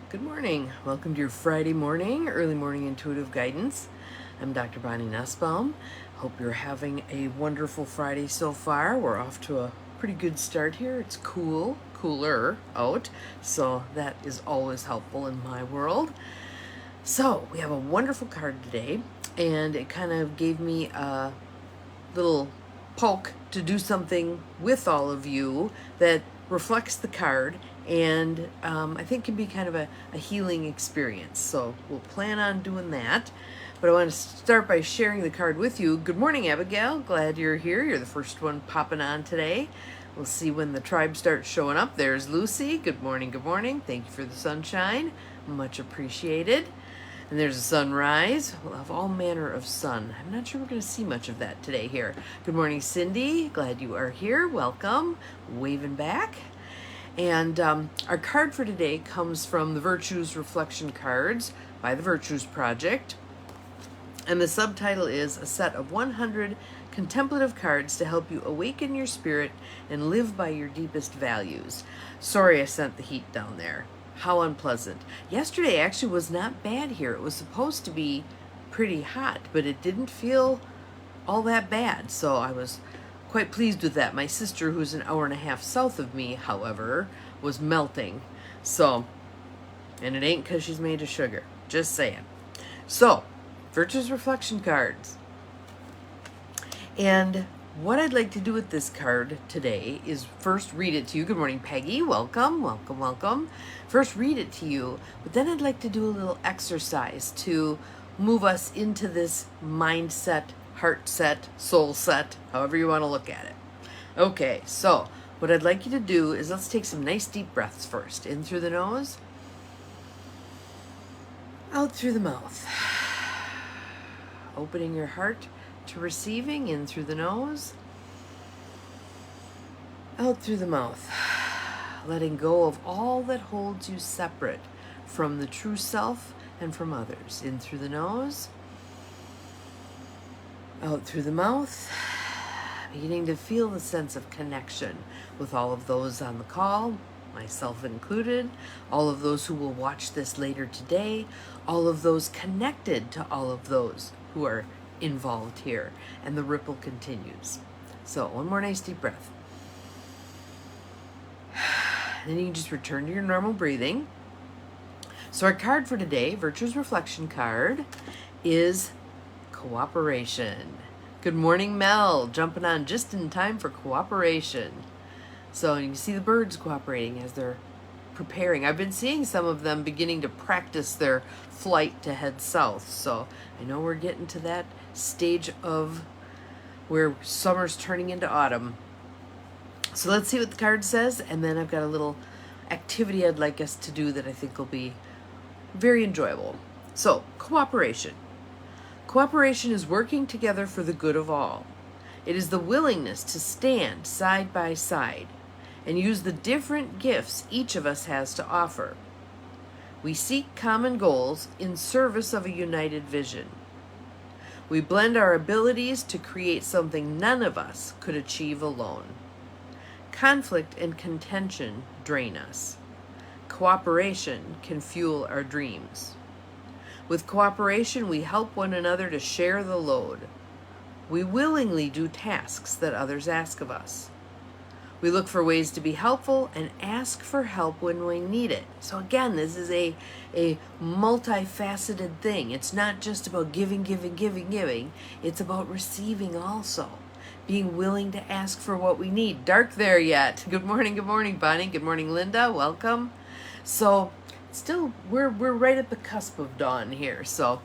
Good morning. Welcome to your Friday morning, early morning intuitive guidance. I'm Dr. Bonnie Nussbaum. Hope you're having a wonderful Friday so far. We're off to a pretty good start here. It's cooler out, so that is always helpful in my world. So we have a wonderful card today, and it kind of gave me a little poke to do something with all of you that reflects the card and I think can be kind of a healing experience. So we'll plan on doing that. But I want to start by sharing the card with you. Good morning, Abigail. Glad you're here. You're the first one popping on today. We'll see when the tribe starts showing up. There's Lucy. Good morning, good morning. Thank you for the sunshine. Much appreciated. And there's a sunrise. We'll have all manner of sun. I'm not sure we're going to see much of that today here. Good morning, Cindy. Glad you are here. Welcome. Waving back. And our card for today comes from the Virtues Reflection Cards by the Virtues Project. And the subtitle is A Set of 100 Contemplative Cards to Help You Awaken Your Spirit and Live by Your Deepest Values. Sorry I sent the heat down there. How unpleasant. Yesterday actually was not bad here. It was supposed to be pretty hot, but it didn't feel all that bad. So I was quite pleased with that. My sister, who's an hour and a half south of me, however, was melting. So, and it ain't because she's made of sugar. Just saying. So, Virtues Reflection Cards. And what I'd like to do with this card today is first read it to you. Good morning, Peggy. Welcome, welcome, welcome. First read it to you, but then I'd like to do a little exercise to move us into this mindset, heart set, soul set, however you want to look at it. Okay, so what I'd like you to do is let's take some nice deep breaths first. In through the nose, out through the mouth. Opening your heart to receiving, in through the nose, out through the mouth. Letting go of all that holds you separate from the true self and from others. In through the nose, out through the mouth. Beginning to feel the sense of connection with all of those on the call, myself included, all of those who will watch this later today, all of those connected to all of those who are involved here, and the ripple continues. So one more nice deep breath. And then you can just return to your normal breathing. So our card for today, Virtues Reflection card, is Cooperation. Good morning, Mel, jumping on just in time for cooperation. So you can see the birds cooperating as they're preparing. I've been seeing some of them beginning to practice their flight to head south. So I know we're getting to that stage of where summer's turning into autumn. So let's see what the card says, and then I've got a little activity I'd like us to do that I think will be very enjoyable. So, cooperation. Cooperation is working together for the good of all. It is the willingness to stand side by side and use the different gifts each of us has to offer. We seek common goals in service of a united vision. We blend our abilities to create something none of us could achieve alone. Conflict and contention drain us. Cooperation can fuel our dreams. With cooperation, we help one another to share the load. We willingly do tasks that others ask of us. We look for ways to be helpful and ask for help when we need it. So again, this is a multifaceted thing. It's not just about giving. It's about receiving also. Being willing to ask for what we need. Dark there yet. Good morning, Bonnie. Good morning, Linda. Welcome. So still, we're right at the cusp of dawn here. So,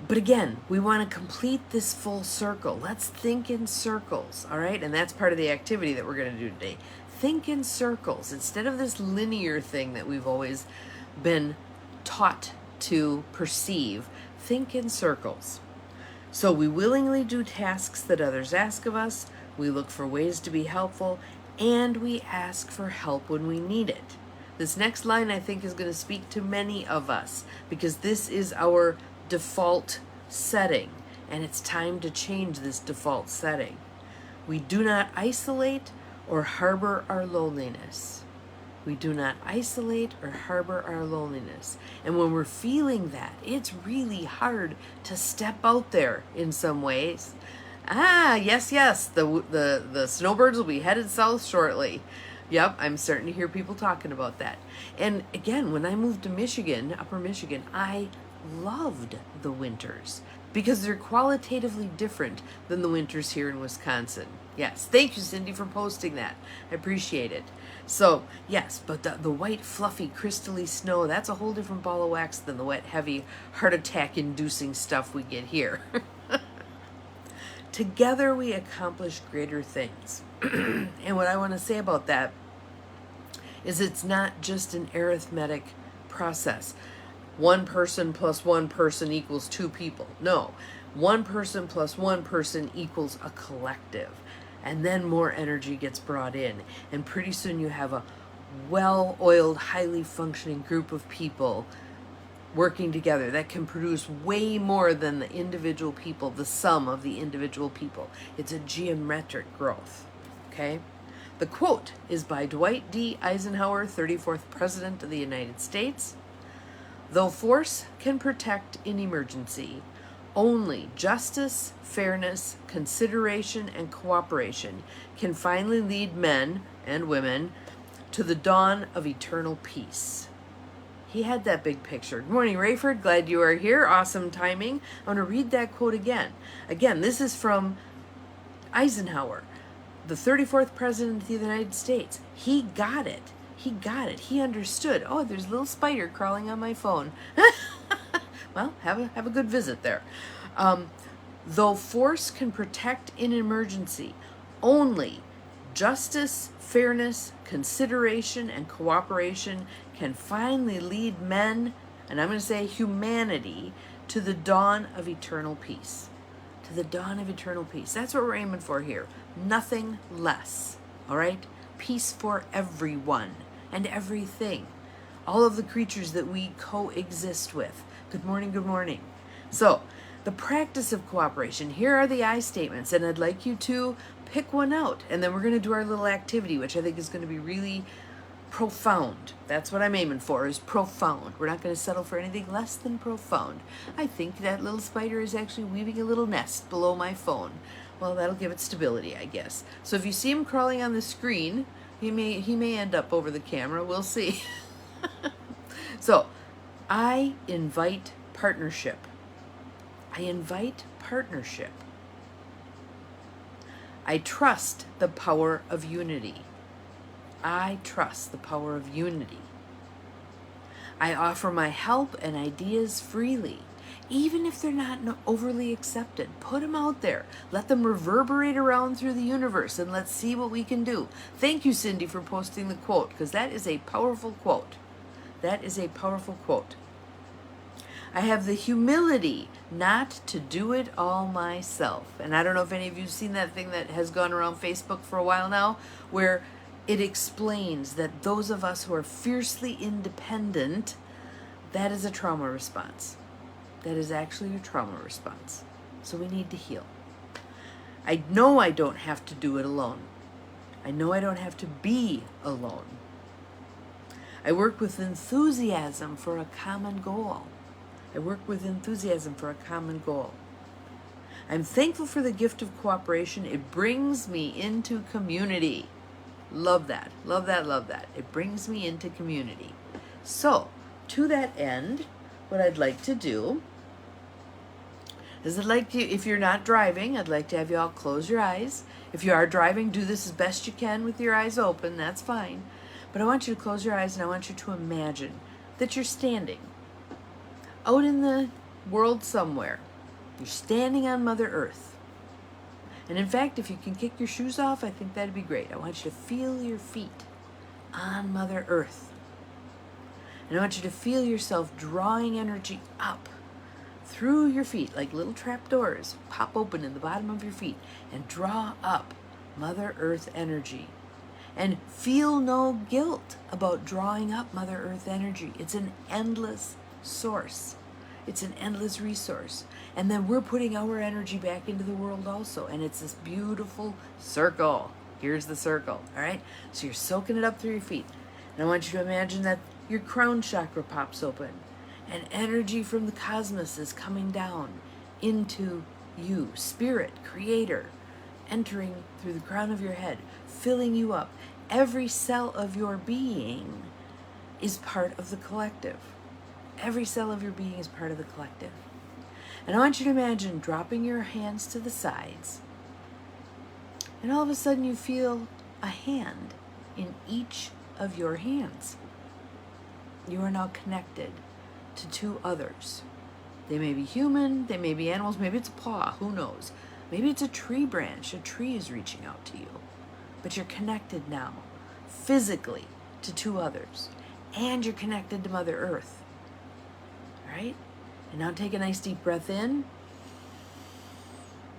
but again, we want to complete this full circle. Let's think in circles, all right? And that's part of the activity that we're going to do today. Think in circles instead of this linear thing that we've always been taught to perceive. Think in circles. So we willingly do tasks that others ask of us. We look for ways to be helpful, and we ask for help when we need it. This next line, I think, is going to speak to many of us because this is our default setting, and it's time to change this default setting. We do not isolate or harbor our loneliness. We do not isolate or harbor our loneliness. And when we're feeling that, it's really hard to step out there in some ways. Yes, the snowbirds will be headed south shortly. Yep, I'm starting to hear people talking about that. And again, when I moved to Michigan, upper Michigan, I loved the winters because they're qualitatively different than the winters here in Wisconsin. Yes, thank you, Cindy, for posting that. I appreciate it. So, yes, but the white, fluffy, crystally snow, that's a whole different ball of wax than the wet, heavy, heart attack-inducing stuff we get here. Together we accomplish greater things. And what I want to say about that is it's not just an arithmetic process. One person plus one person equals two people. No, one person plus one person equals a collective. And then more energy gets brought in. And pretty soon you have a well-oiled, highly functioning group of people working together that can produce way more than the individual people, the sum of the individual people. It's a geometric growth, okay? The quote is by Dwight D. Eisenhower, 34th President of the United States. Though force can protect in emergency, only justice, fairness, consideration, and cooperation can finally lead men and women to the dawn of eternal peace. He had that big picture. Good morning, Rayford. Glad you are here. Awesome timing. I want to read that quote again. Again, this is from Eisenhower, the 34th President of the United States. He got it. He got it. He understood. Oh, there's a little spider crawling on my phone. Well, have a good visit there. Though force can protect in emergency, only justice, fairness, consideration, and cooperation can finally lead men, and I'm going to say humanity, to the dawn of eternal peace. To the dawn of eternal peace. That's what we're aiming for here. Nothing less. All right? Peace for everyone and everything. All of the creatures that we coexist with. Good morning, good morning. So, the practice of cooperation. Here are the I statements, and I'd like you to pick one out. And then we're going to do our little activity, which I think is going to be really profound. That's what I'm aiming for, is profound. We're not going to settle for anything less than profound. I think that little spider is actually weaving a little nest below my phone. Well, that'll give it stability, I guess. So if you see him crawling on the screen, he may end up over the camera. We'll see. So, I invite partnership. I invite partnership. I trust the power of unity. I trust the power of unity. I offer my help and ideas freely, even if they're not overly accepted. Put them out there. Let them reverberate around through the universe, and let's see what we can do. Thank you, Cindy, for posting the quote, because that is a powerful quote. That is a powerful quote. I have the humility not to do it all myself. And I don't know if any of you have seen that thing that has gone around Facebook for a while now, where it explains that those of us who are fiercely independent, that is a trauma response. That is actually a trauma response. So we need to heal. I know I don't have to do it alone. I know I don't have to be alone. I work with enthusiasm for a common goal. I work with enthusiasm for a common goal. I'm thankful for the gift of cooperation. It brings me into community. Love that. Love that. Love that. It brings me into community. So, to that end, what I'd like to do is if you're not driving, I'd like to have you all close your eyes. If you are driving, do this as best you can with your eyes open. That's fine. But I want you to close your eyes, and I want you to imagine that you're standing out in the world somewhere. You're standing on Mother Earth. And in fact, if you can kick your shoes off, I think that'd be great. I want you to feel your feet on Mother Earth. And I want you to feel yourself drawing energy up through your feet, like little trap doors. Pop open in the bottom of your feet and draw up Mother Earth energy. And feel no guilt about drawing up Mother Earth energy. It's an endless source. It's an endless resource. And then we're putting our energy back into the world also. And it's this beautiful circle. Here's the circle, all right? So you're soaking it up through your feet. And I want you to imagine that your crown chakra pops open and energy from the cosmos is coming down into you, spirit, creator, entering through the crown of your head, filling you up. Every cell of your being is part of the collective. Every cell of your being is part of the collective. And I want you to imagine dropping your hands to the sides, and all of a sudden you feel a hand in each of your hands. You are now connected to two others. They may be human, they may be animals, maybe it's a paw, who knows? Maybe it's a tree branch, a tree is reaching out to you. But you're connected now, physically, to two others. And you're connected to Mother Earth. All right? And now take a nice deep breath in,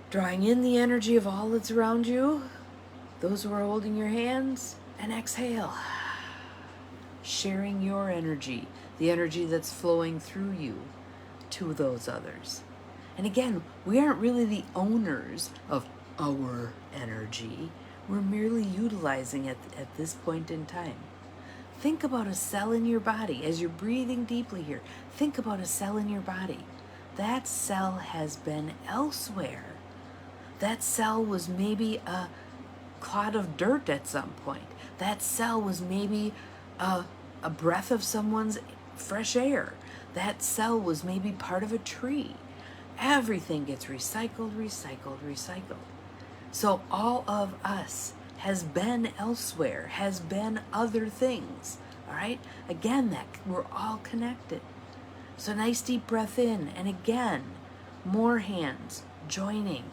drawing in the energy of all that's around you, those who are holding your hands, and exhale. Sharing your energy, the energy that's flowing through you to those others. And again, we aren't really the owners of our energy. We're merely utilizing it at this point in time. Think about a cell in your body. As you're breathing deeply here, think about a cell in your body. That cell has been elsewhere. That cell was maybe a clod of dirt at some point. That cell was maybe a breath of someone's fresh air. That cell was maybe part of a tree. Everything gets recycled, recycled, recycled. So all of us has been elsewhere, has been other things. All right? Again, that we're all connected. So nice deep breath in, and again, more hands joining.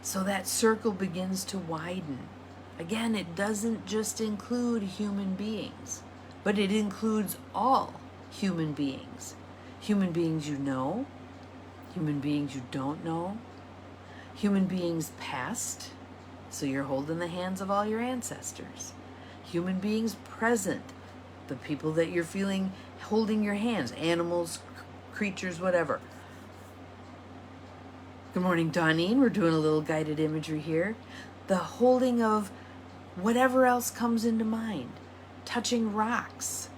So that circle begins to widen. Again, it doesn't just include human beings, but it includes all human beings. Human beings you know, human beings you don't know, human beings past, so you're holding the hands of all your ancestors. Human beings present, the people that you're feeling holding your hands, animals, creatures, whatever. Good morning, Dawnine. We're doing a little guided imagery here. The holding of whatever else comes into mind. Touching rocks.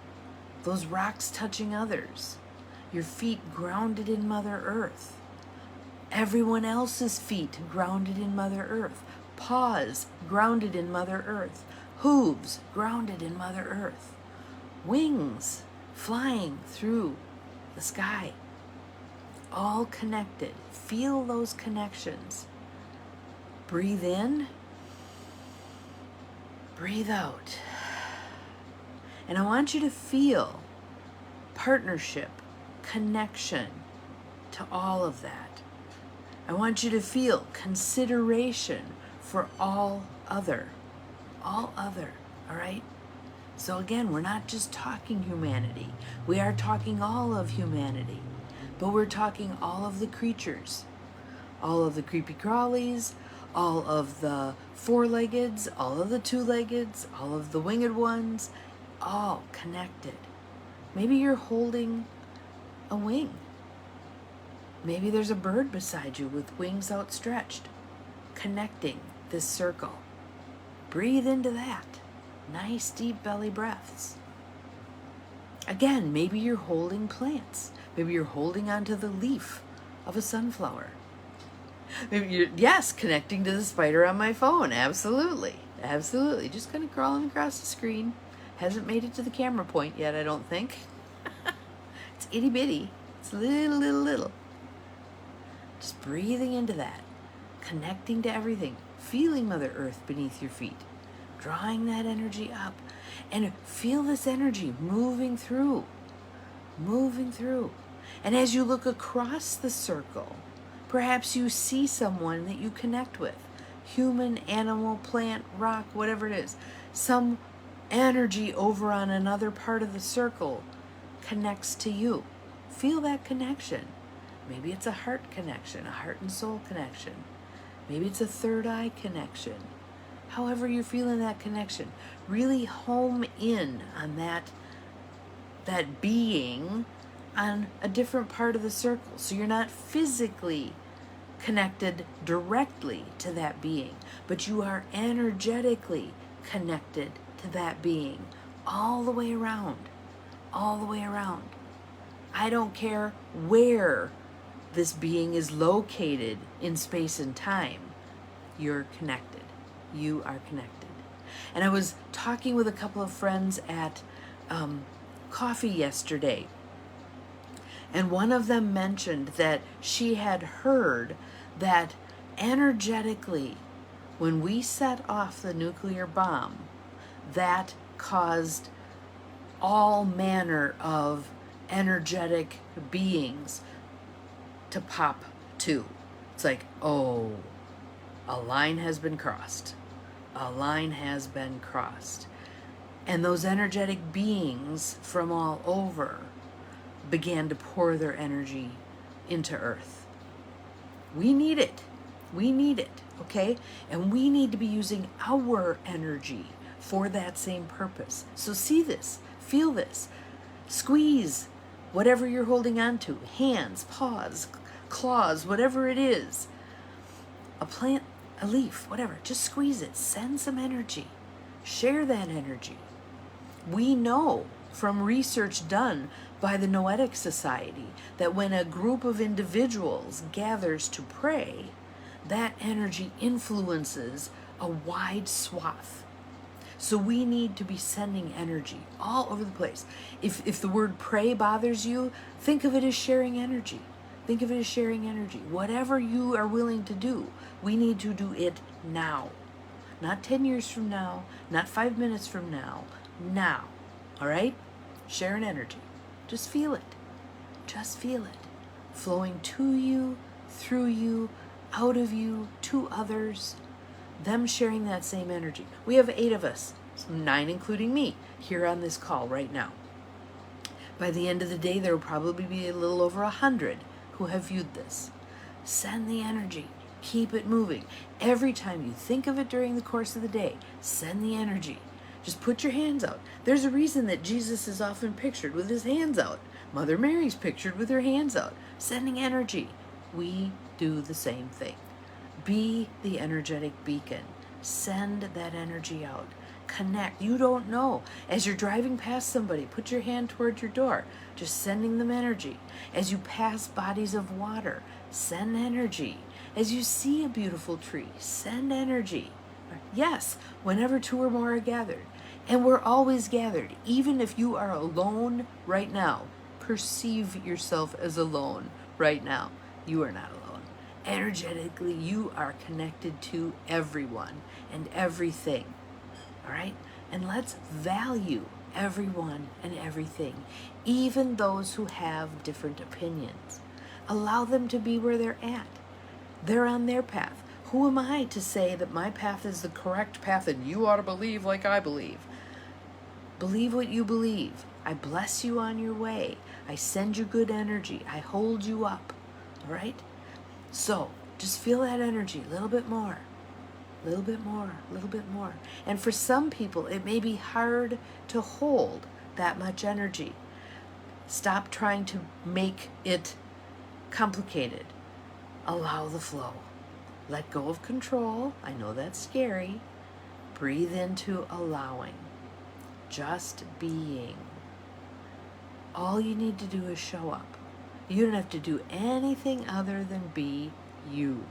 Those rocks touching others. Your feet grounded in Mother Earth. Everyone else's feet grounded in Mother Earth. Paws grounded in Mother Earth. Hooves grounded in Mother Earth. Wings flying through the sky. All connected. Feel those connections. Breathe in. Breathe out. And I want you to feel partnership, connection to all of that. I want you to feel consideration for all other, all right? So again, we're not just talking humanity. We are talking all of humanity, but we're talking all of the creatures, all of the creepy crawlies, all of the four-leggeds, all of the two-leggeds, all of the winged ones, all connected. Maybe you're holding a wing. Maybe there's a bird beside you with wings outstretched, connecting this circle. Breathe into that. Nice deep belly breaths. Again, maybe you're holding plants. Maybe you're holding onto the leaf of a sunflower. Maybe you're, yes, connecting to the spider on my phone. Absolutely. Absolutely. Just kind of crawling across the screen. Hasn't made it to the camera point yet, I don't think. It's itty bitty. It's little. Just breathing into that. Connecting to everything. Feeling Mother Earth beneath your feet. Drawing that energy up. And feel this energy moving through. Moving through. And as you look across the circle, perhaps you see someone that you connect with. Human, animal, plant, rock, whatever it is. Some energy over on another part of the circle connects to you. Feel that connection. Maybe it's a heart connection, a heart and soul connection. Maybe it's a third eye connection. However you're feeling that connection, really home in on that being on a different part of the circle. So you're not physically connected directly to that being, but you are energetically connected to that being, all the way around, all the way around. I don't care where this being is located in space and time. You're connected. You are connected. And I was talking with a couple of friends at coffee yesterday, and one of them mentioned that she had heard that energetically, when we set off the nuclear bomb, that caused all manner of energetic beings to pop too. It's like, oh, a line has been crossed. A line has been crossed. And those energetic beings from all over began to pour their energy into Earth. We need it. We need it, okay? And we need to be using our energy for that same purpose. So see this, feel this, squeeze whatever you're holding on to, hands, paws, claws, whatever it is, a plant, a leaf, whatever, just squeeze it, send some energy, share that energy. We know from research done by the Noetic Society that when a group of individuals gathers to pray, that energy influences a wide swath. So we need to be sending energy all over the place. If the word pray bothers you, think of it as sharing energy. Think of it as sharing energy. Whatever you are willing to do, we need to do it now. Not 10 years from now, not 5 minutes from now, now. All right? Share an energy. Just feel it. Just feel it. Flowing to you, through you, out of you, to others. Them sharing that same energy. We have 8 of us, 9 including me, here on this call right now. By the end of the day, there will probably be a little over 100 who have viewed this. Send the energy. Keep it moving. Every time you think of it during the course of the day, send the energy. Just put your hands out. There's a reason that Jesus is often pictured with his hands out. Mother Mary's pictured with her hands out, sending energy. We do the same thing. Be the energetic beacon. Send that energy out. Connect. You don't know. As you're driving past somebody, put your hand toward your door, just sending them energy. As you pass bodies of water, send energy. As you see a beautiful tree, send energy. Yes, whenever 2 or more are gathered. And we're always gathered. Even if you are alone right now, perceive yourself as alone right now. You are not alone. Energetically, you are connected to everyone and everything. All right? And let's value everyone and everything, even those who have different opinions. Allow them to be where they're at. They're on their path. Who am I to say that my path is the correct path and you ought to believe like I believe? Believe what you believe. I bless you on your way. I send you good energy. I hold you up. All right? So just feel that energy a little bit more, a little bit more, a little bit more. And for some people, it may be hard to hold that much energy. Stop trying to make it complicated. Allow the flow. Let go of control. I know that's scary. Breathe into allowing. Just being. All you need to do is show up. You don't have to do anything other than be you.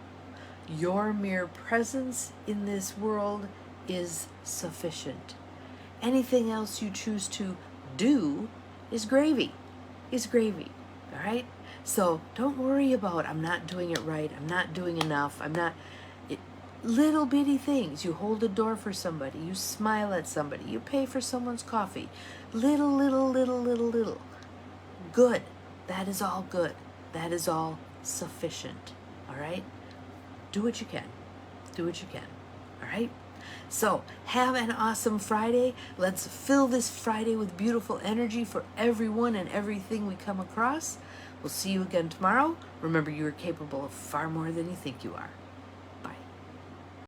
Your mere presence in this world is sufficient. Anything else you choose to do is gravy. Is gravy. All right? So don't worry about, I'm not doing it right, I'm not doing enough, little bitty things. You hold a door for somebody, you smile at somebody, you pay for someone's coffee. Little. Good. That is all good. That is all sufficient. All right? Do what you can. Do what you can. All right? So have an awesome Friday. Let's fill this Friday with beautiful energy for everyone and everything we come across. We'll see you again tomorrow. Remember, you are capable of far more than you think you are.